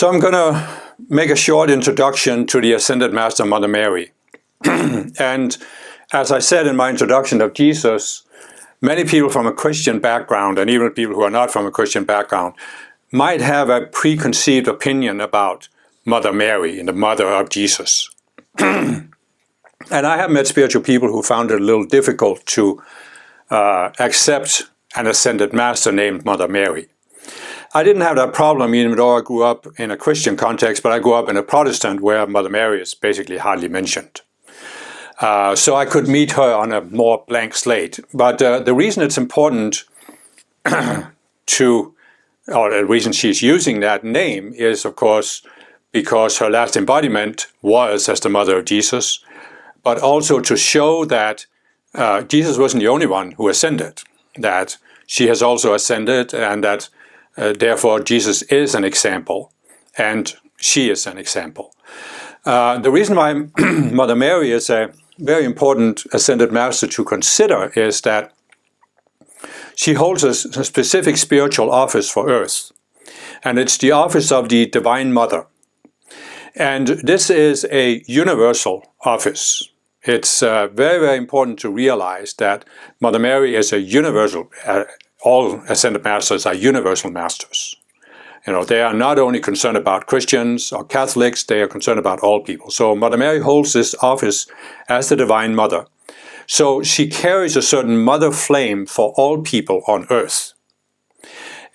So I'm going to make a short introduction to the Ascended Master Mother Mary. And as I said in my introduction of Jesus, many people from a Christian background, and even people who are not from a Christian background, might have a preconceived opinion about Mother Mary and the mother of Jesus. And I have met spiritual people who found it a little difficult to accept an Ascended Master named Mother Mary. I didn't have that problem even though I grew up in a Christian context, but I grew up in a Protestant where Mother Mary is basically hardly mentioned. So I could meet her on a more blank slate. But the reason it's important or the reason she's using that name is, of course, because her last embodiment was as the mother of Jesus, but also to show that Jesus wasn't the only one who ascended, that she has also ascended, and that therefore Jesus is an example, and she is an example. The reason why Mother Mary is a very important Ascended Master to consider is that she holds a specific spiritual office for Earth, and it's the office of the Divine Mother. And this is a universal office. It's very, very important to realize that Mother Mary is a universal, all Ascended Masters are universal masters. You know, they are not only concerned about Christians or Catholics, they are concerned about all people. So Mother Mary holds this office as the Divine Mother. So she carries a certain mother flame for all people on Earth.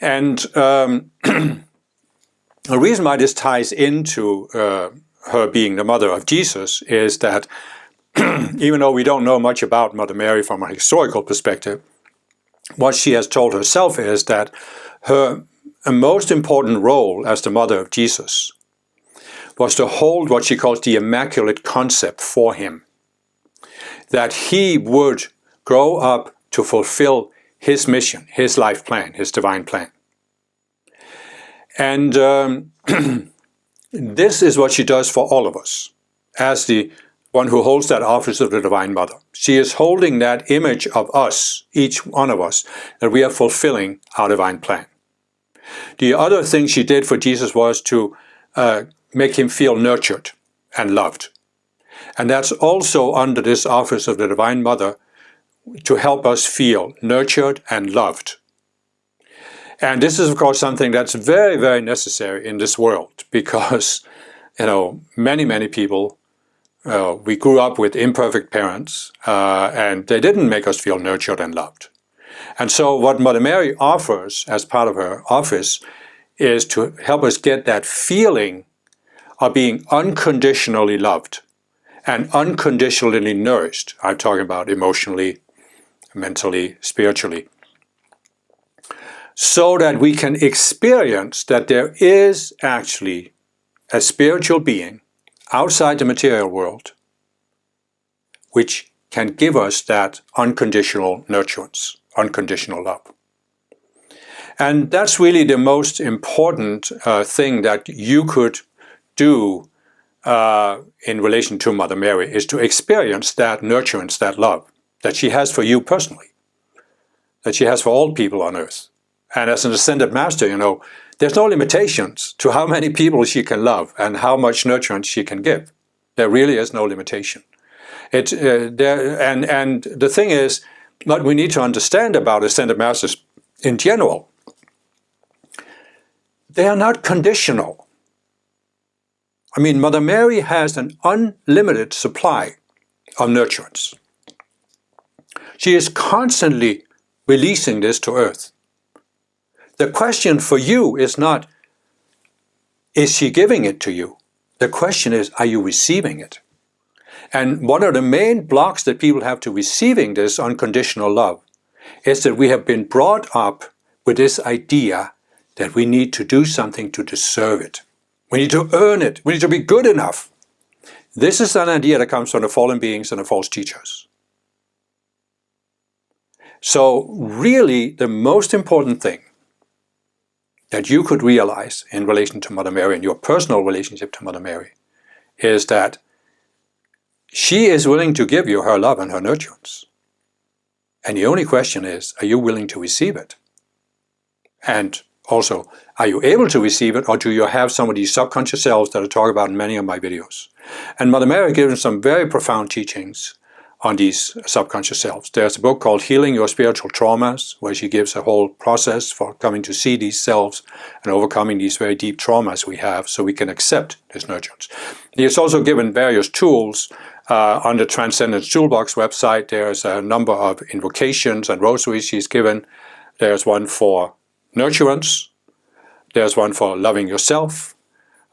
And the reason why this ties into her being the mother of Jesus is that even though we don't know much about Mother Mary from a historical perspective, what she has told herself is that her most important role as the mother of Jesus was to hold what she calls the Immaculate Concept for him, that he would grow up to fulfill his mission, his life plan, his divine plan. And this is what she does for all of us as the one who holds that office of the Divine Mother. She is holding that image of us, each one of us, that we are fulfilling our divine plan. The other thing she did for Jesus was to make him feel nurtured and loved. And that's also under this office of the Divine Mother, to help us feel nurtured and loved. And this is, of course, something that's very, very necessary in this world because, you know, many people, we grew up with imperfect parents and they didn't make us feel nurtured and loved. And so what Mother Mary offers as part of her office is to help us get that feeling of being unconditionally loved and unconditionally nourished. I'm talking about emotionally, mentally, spiritually. So that we can experience that there is actually a spiritual being outside the material world which can give us that unconditional nurturance, unconditional love. And that's really the most important thing that you could do in relation to Mother Mary, is to experience that nurturance, that love that she has for you personally, that she has for all people on Earth. And as an Ascended Master, you know, there's no limitations to how many people she can love and how much nurturance she can give. There really is no limitation. And the thing is, what we need to understand about Ascended Masters in general, they are not conditional. I mean, Mother Mary has an unlimited supply of nurturance. She is constantly releasing this to Earth. The question for you is not, is she giving it to you? The question is, are you receiving it? And one of the main blocks that people have to receiving this unconditional love is that we have been brought up with this idea that we need to do something to deserve it. We need to earn it. We need to be good enough. This is an idea that comes from the fallen beings and the false teachers. So really, the most important thing that you could realize in relation to Mother Mary and your personal relationship to Mother Mary is that she is willing to give you her love and her nurturance. And the only question is, are you willing to receive it? And Also, are you able to receive it, or do you have some of these subconscious selves that I talk about in many of my videos? And Mother Mary gives some very profound teachings on these subconscious selves. There's a book called Healing Your Spiritual Traumas, where she gives a whole process for coming to see these selves and overcoming these very deep traumas we have so we can accept this nurturance. He has also given various tools. On the Transcendence Toolbox website, there's a number of invocations and rosaries she's given. There's one for nurturance. There's one for loving yourself.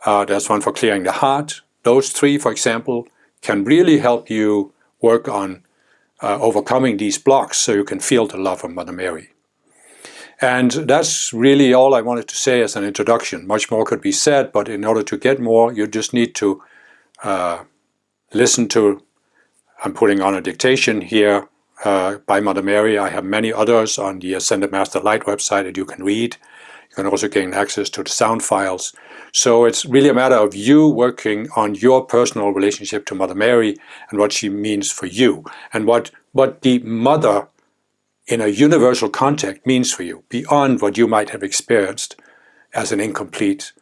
There's one for clearing the heart. Those three, for example, can really help you work on overcoming these blocks so you can feel the love of Mother Mary. And that's really all I wanted to say as an introduction. Much more could be said, but in order to get more, you just need to listen to, I'm putting on a dictation here by Mother Mary. I have many others on the Ascended Master Light website that you can read. You can also gain access to the sound files. So it's really a matter of you working on your personal relationship to Mother Mary and what she means for you, and what the mother in a universal context means for you, beyond what you might have experienced as an incomplete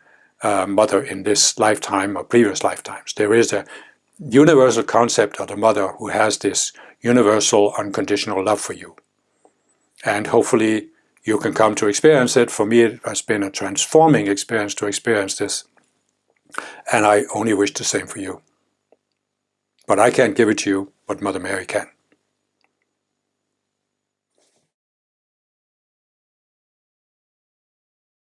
mother in this lifetime or previous lifetimes. There is a universal concept of the mother who has this universal unconditional love for you. And hopefully you can come to experience it. For me, it has been a transforming experience to experience this. And I only wish the same for you. But I can't give it to you, but Mother Mary can.